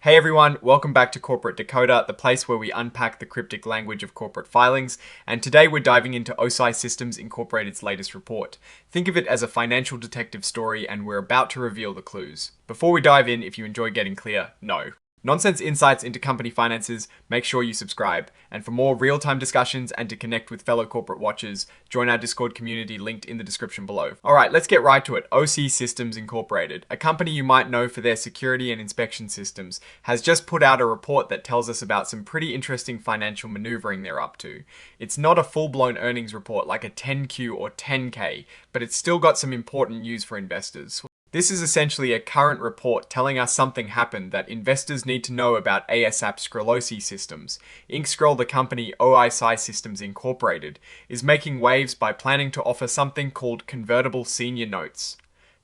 Hey everyone, welcome back to Corporate Decoder, the place where we unpack the cryptic language of corporate filings, and today we're diving into OSI Systems Incorporated's latest report. Think of it as a financial detective story, and we're about to reveal the clues. Before we dive in, if you enjoy getting clear, no. Nonsense insights into company finances, make sure you subscribe. And for more real-time discussions and to connect with fellow corporate watchers, join our Discord community linked in the description below. Alright, let's get right to it. OSI Systems Incorporated, a company you might know for their security and inspection systems, has just put out a report that tells us about some pretty interesting financial maneuvering they're up to. It's not a full-blown earnings report like a 10Q or 10K, but it's still got some important news for investors. This is essentially a current report telling us something happened that investors need to know about ASAP OSI Systems. InkScroll, the company OSI Systems Incorporated, is making waves by planning to offer something called Convertible Senior Notes.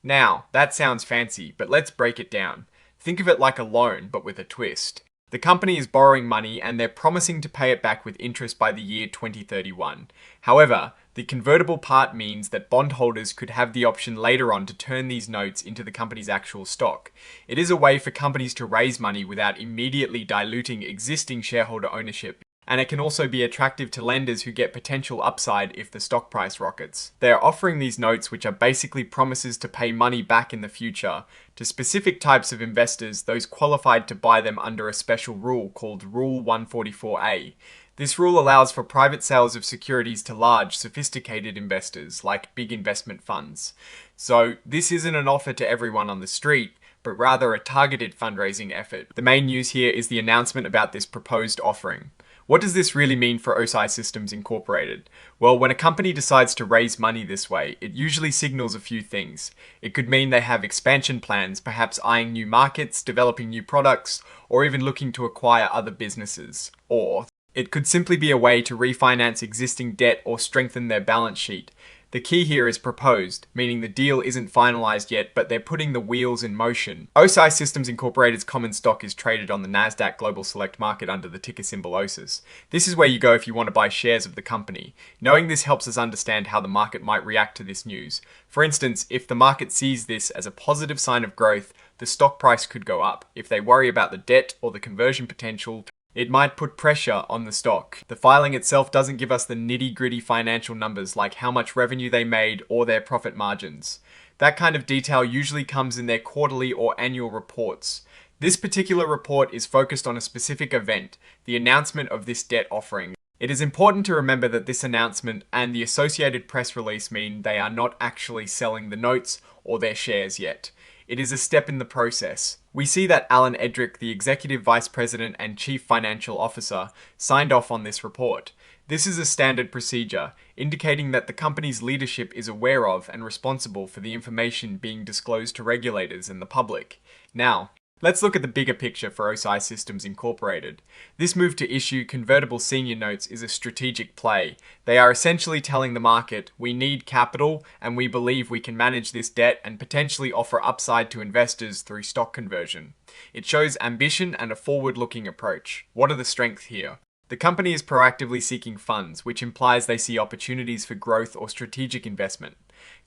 Now, that sounds fancy, but let's break it down. Think of it like a loan, but with a twist. The company is borrowing money and they're promising to pay it back with interest by the year 2031. However, the convertible part means that bondholders could have the option later on to turn these notes into the company's actual stock. It is a way for companies to raise money without immediately diluting existing shareholder ownership. And it can also be attractive to lenders who get potential upside if the stock price rockets. They are offering these notes, which are basically promises to pay money back in the future, to specific types of investors, those qualified to buy them under a special rule called Rule 144A. This rule allows for private sales of securities to large, sophisticated investors, like big investment funds. So this isn't an offer to everyone on the street, but rather a targeted fundraising effort. The main news here is the announcement about this proposed offering. What does this really mean for OSI Systems Incorporated? Well, when a company decides to raise money this way, it usually signals a few things. It could mean they have expansion plans, perhaps eyeing new markets, developing new products, or even looking to acquire other businesses. Or it could simply be a way to refinance existing debt or strengthen their balance sheet. The key here is proposed, meaning the deal isn't finalized yet, but they're putting the wheels in motion. OSI Systems Incorporated's common stock is traded on the Nasdaq Global Select Market under the ticker symbol OSIS. This is where you go if you want to buy shares of the company. Knowing this helps us understand how the market might react to this news. For instance, if the market sees this as a positive sign of growth, the stock price could go up. If they worry about the debt or the conversion potential, it might put pressure on the stock. The filing itself doesn't give us the nitty-gritty financial numbers like how much revenue they made or their profit margins. That kind of detail usually comes in their quarterly or annual reports. This particular report is focused on a specific event, the announcement of this debt offering. It is important to remember that this announcement and the associated press release mean they are not actually selling the notes or their shares yet. It is a step in the process. We see that Alan Edrick, the Executive Vice President and Chief Financial Officer, signed off on this report. This is a standard procedure, indicating that the company's leadership is aware of and responsible for the information being disclosed to regulators and the public. Now, let's look at the bigger picture for OSI Systems Incorporated. This move to issue convertible senior notes is a strategic play. They are essentially telling the market, we need capital and we believe we can manage this debt and potentially offer upside to investors through stock conversion. It shows ambition and a forward-looking approach. What are the strengths here? The company is proactively seeking funds, which implies they see opportunities for growth or strategic investment.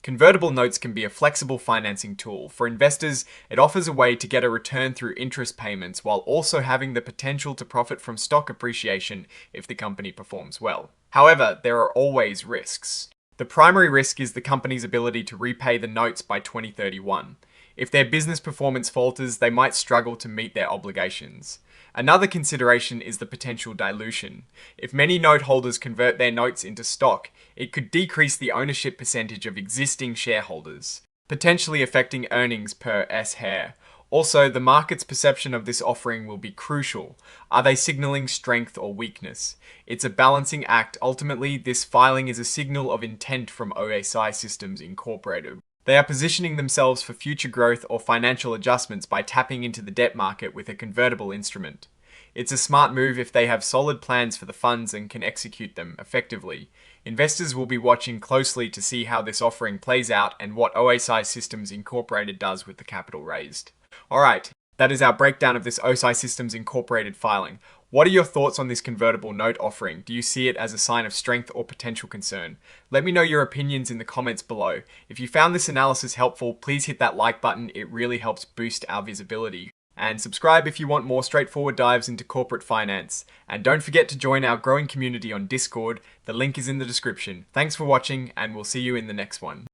Convertible notes can be a flexible financing tool. For investors, it offers a way to get a return through interest payments while also having the potential to profit from stock appreciation if the company performs well. However, there are always risks. The primary risk is the company's ability to repay the notes by 2031. If their business performance falters, they might struggle to meet their obligations. Another consideration is the potential dilution. If many note holders convert their notes into stock, it could decrease the ownership percentage of existing shareholders, potentially affecting earnings per share. Also, the market's perception of this offering will be crucial. Are they signaling strength or weakness? It's a balancing act. Ultimately, this filing is a signal of intent from OSI Systems Incorporated. They are positioning themselves for future growth or financial adjustments by tapping into the debt market with a convertible instrument. It's a smart move if they have solid plans for the funds and can execute them effectively. Investors will be watching closely to see how this offering plays out and what OSI Systems Incorporated does with the capital raised. Alright, that is our breakdown of this OSI Systems Incorporated filing. What are your thoughts on this convertible note offering? Do you see it as a sign of strength or potential concern? Let me know your opinions in the comments below. If you found this analysis helpful, please hit that like button. It really helps boost our visibility. And subscribe if you want more straightforward dives into corporate finance. And don't forget to join our growing community on Discord. The link is in the description. Thanks for watching, and we'll see you in the next one.